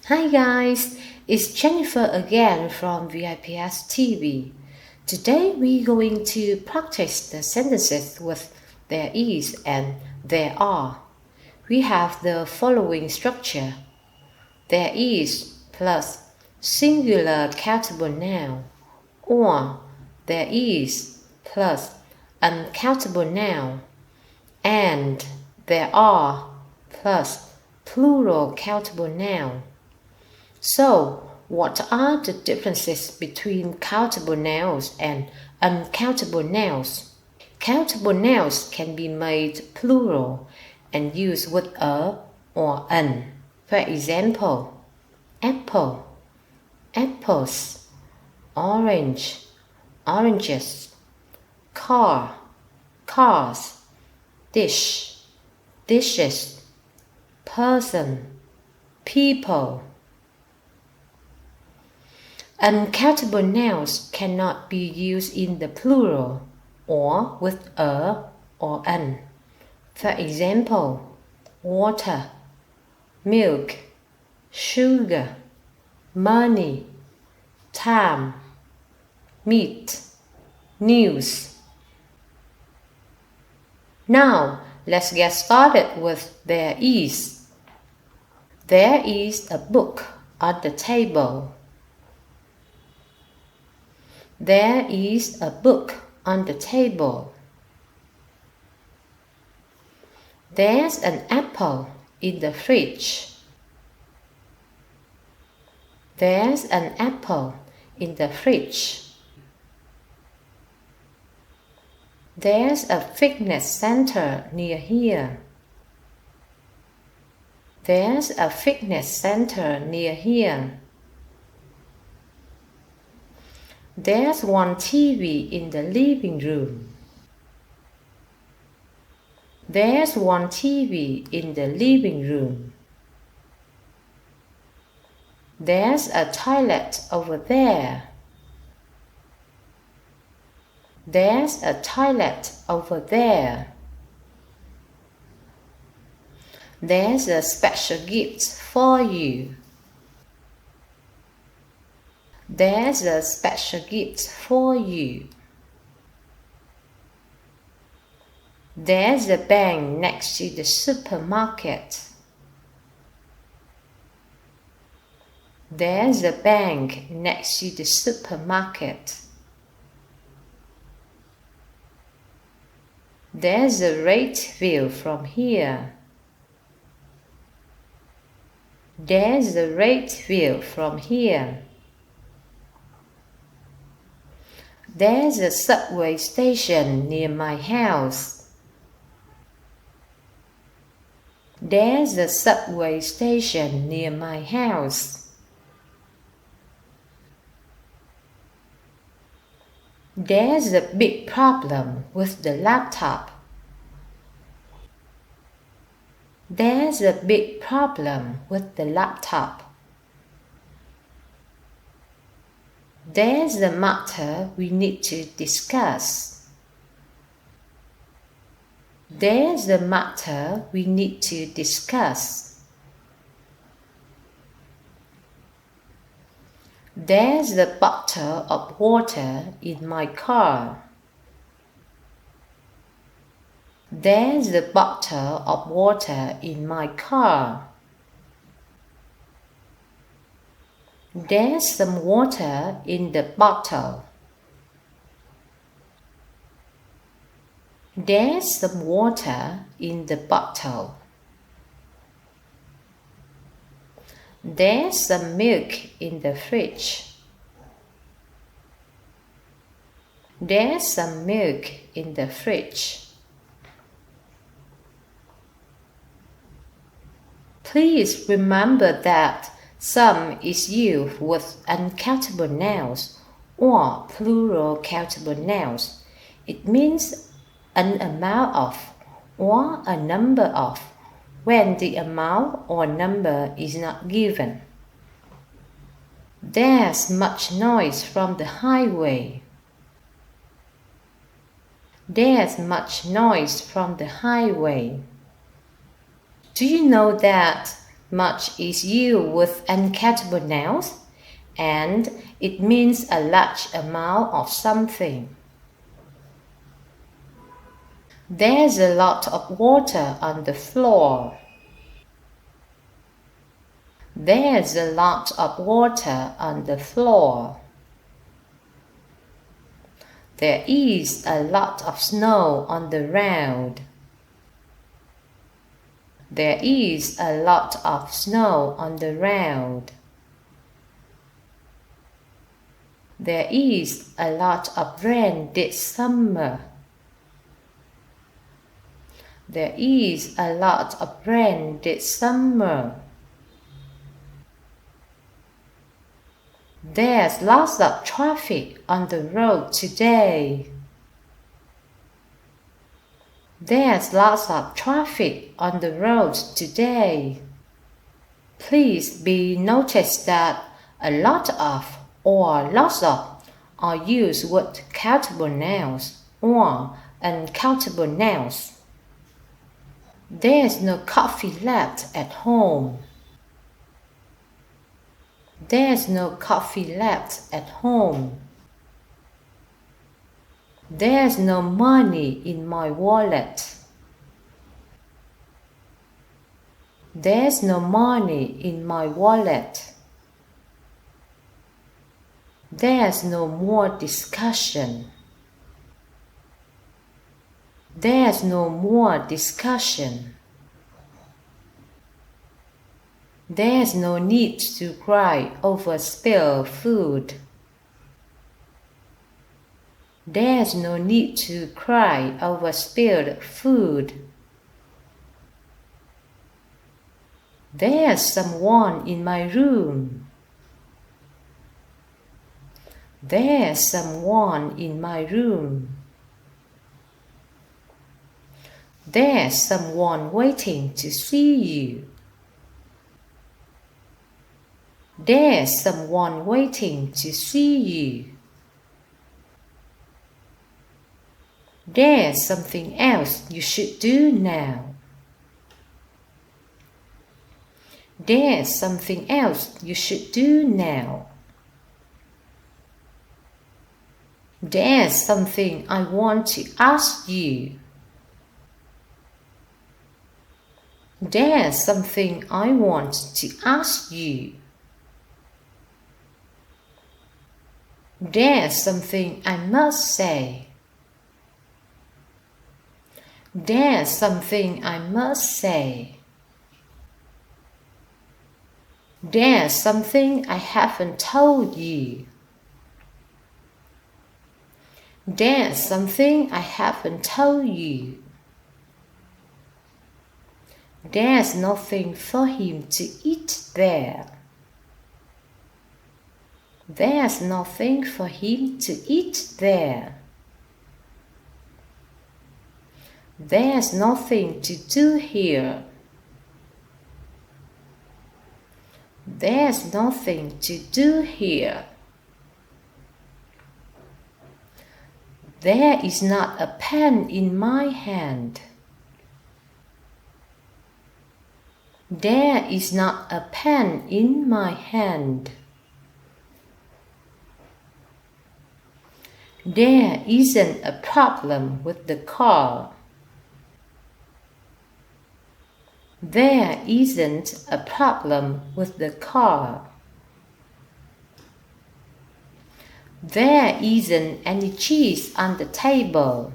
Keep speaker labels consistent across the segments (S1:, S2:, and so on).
S1: Hi guys, it's Jennifer again from VIPS TV. Today we're going to practice the sentences with there is and there are. We have the following structure. There is plus singular countable noun, or there is plus uncountable noun, and there are plus plural countable noun. So, what are the differences between countable nouns and uncountable nouns? Countable nouns can be made plural and used with a or an. For example, apple, apples, orange, oranges, car, cars, dish, dishes, person, people. Uncountable nouns cannot be used in the plural or with a or an. For example, water, milk, sugar, money, time, meat, news. Now, let's get started with there is. There is a book on the table. There is a book on the table. There's an apple in the fridge. There's an apple in the fridge. There's a fitness center near here. There's a fitness center near here. There's one TV in the living room. There's one TV in the living room. There's a toilet over there. There's a toilet over there. There's a special gift for you. There's a special gift for you. There's a bank next to the supermarket. There's a bank next to the supermarket. There's a great view from here. There's a great view from here. There's a subway station near my house. There's a subway station near my house. There's a big problem with the laptop. There's a big problem with the laptop. There's a matter we need to discuss. There's a matter we need to discuss. There's a bottle of water in my car. There's a bottle of water in my car. There's some water in the bottle. There's some water in the bottle. There's some milk in the fridge. There's some milk in the fridge. Please remember that some is used with uncountable nouns or plural countable nouns. It means an amount of or a number of when the amount or number is not given. There's much noise from the highway. There's much noise from the highway. Do you know that Much is used with uncountable nouns, and it means a large amount of something. There's a lot of water on the floor. There's a lot of water on the floor. There is a lot of snow on the ground. There is a lot of snow on the ground. There is a lot of rain this summer. There is a lot of rain this summer. There's lots of traffic on the road today. There's lots of traffic on the road today. Please be noticed that a lot of or lots of are used with countable nouns or uncountable nouns. There's no coffee left at home. There's no coffee left at home. There's no money in my wallet. There's no money in my wallet. There's no more discussion. There's no more discussion. There's no need to cry over spilled food. There's no need to cry over spilled food. There's someone in my room. There's someone in my room. There's someone waiting to see you. There's someone waiting to see you. There's something else you should do now. There's something else you should do now. There's something I want to ask you. There's something I want to ask you. There's something I must say. There's something I must say. There's something I haven't told you. There's something I haven't told you. There's nothing for him to eat there. There's nothing for him to eat there. There's nothing to do here. There's nothing to do here. There is not a pen in my hand. There is not a pen in my hand. There isn't a problem with the car. There isn't a problem with the car. There isn't any cheese on the table.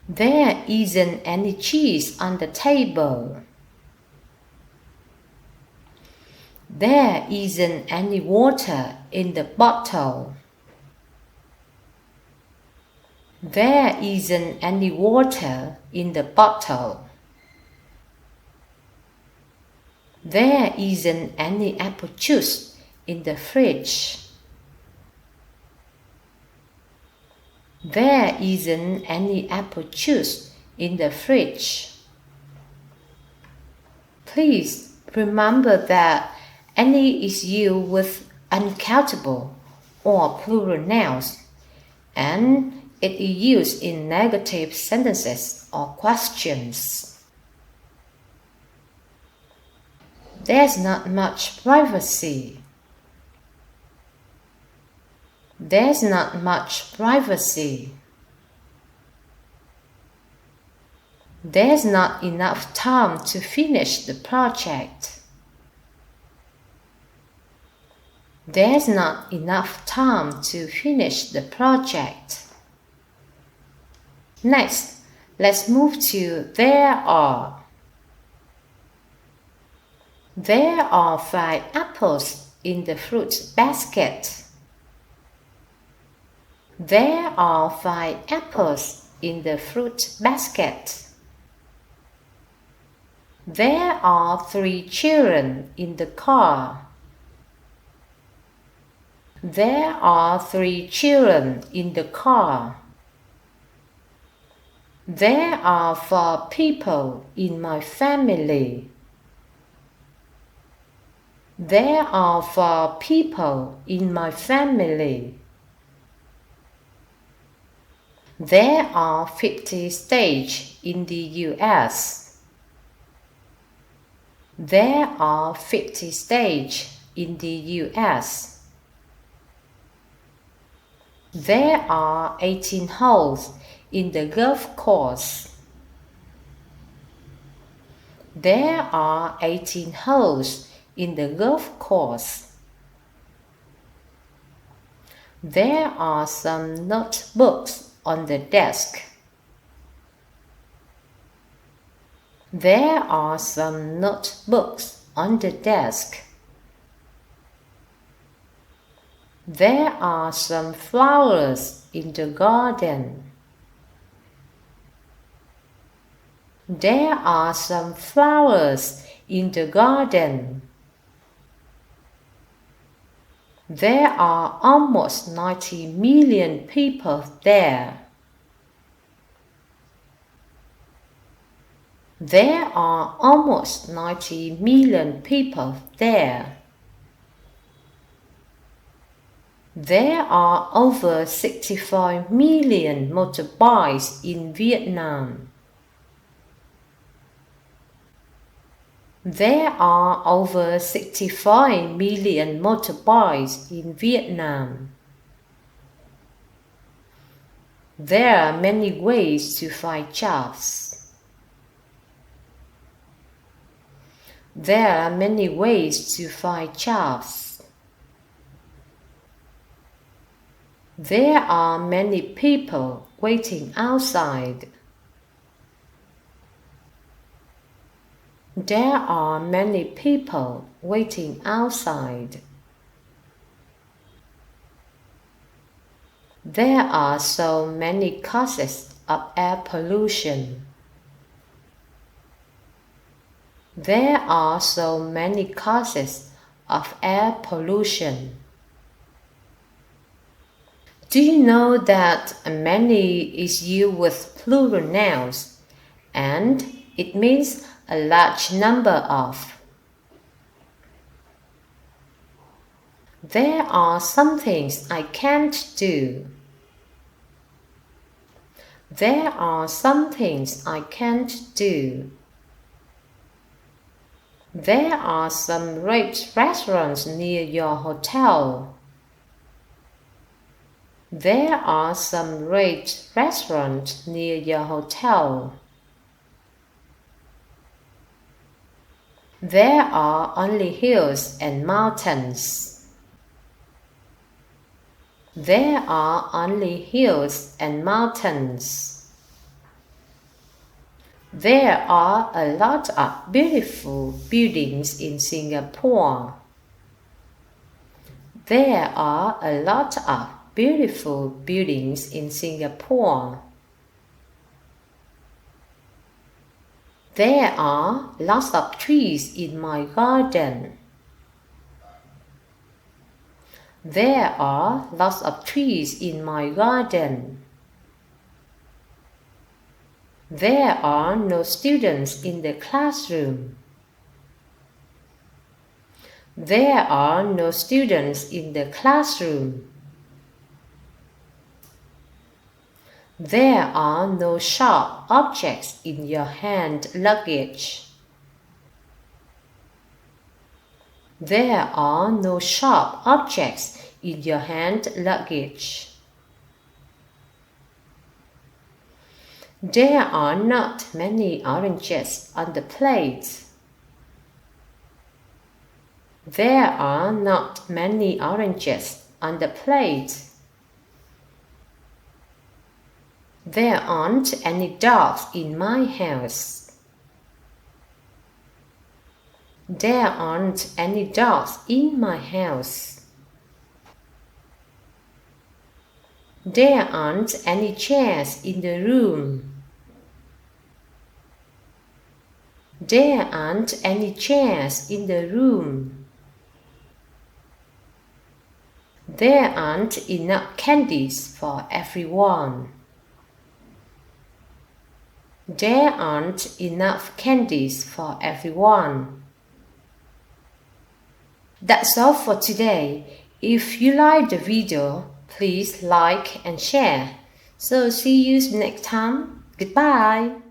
S1: There isn't any cheese on the table. There isn't any water in the bottle. There isn't any water in the bottle. There isn't any apple juice in the fridge. There isn't any apple juice in the fridge. Please remember that any is used with uncountable or plural nouns, and it is used in negative sentences or questions. There's not much privacy. There's not much privacy. There's not enough time to finish the project. There's not enough time to finish the project. Next, let's move to there are. There are 5 apples in the fruit basket. There are 5 apples in the fruit basket. There are 3 children in the car. There are 3 children in the car. There are 4 people in my family. There are 4 people in my family. There are 50 states in the US. There are 50 states in the US. There are 18 holes in the golf course. There are 18 holes in the golf course. There are some notebooks on the desk. There are some notebooks on the desk. There are some flowers in the garden. There are some flowers in the garden. There are almost 90 million people there. There are almost 90 million people there. There are over 65 million motorbikes in Vietnam. There are over 65 million motorbikes in Vietnam. There are many ways to find jobs. There are many ways to find jobs. There are many people waiting outside. There are many people waiting outside. There are so many causes of air pollution. There are so many causes of air pollution. Do you know that many is used with plural nouns, and it means a large number of? There are some things I can't do. There are some things I can't do. There are some great restaurants near your hotel. There are some great restaurants near your hotel. There are only hills and mountains. There are only hills and mountains. There are a lot of beautiful buildings in Singapore. There are a lot of beautiful buildings in Singapore. There are lots of trees in my garden. There are lots of trees in my garden. There are no students in the classroom. There are no students in the classroom. There are no sharp objects in your hand luggage. There are no sharp objects in your hand luggage. There are not many oranges on the plate. There are not many oranges on the plate. There aren't any dogs in my house. There aren't any dogs in my house. There aren't any chairs in the room. There aren't any chairs in the room. There aren't enough candies for everyone. There aren't enough candies for everyone. That's all for today. If you like the video, please like and share. So see you next time. Goodbye.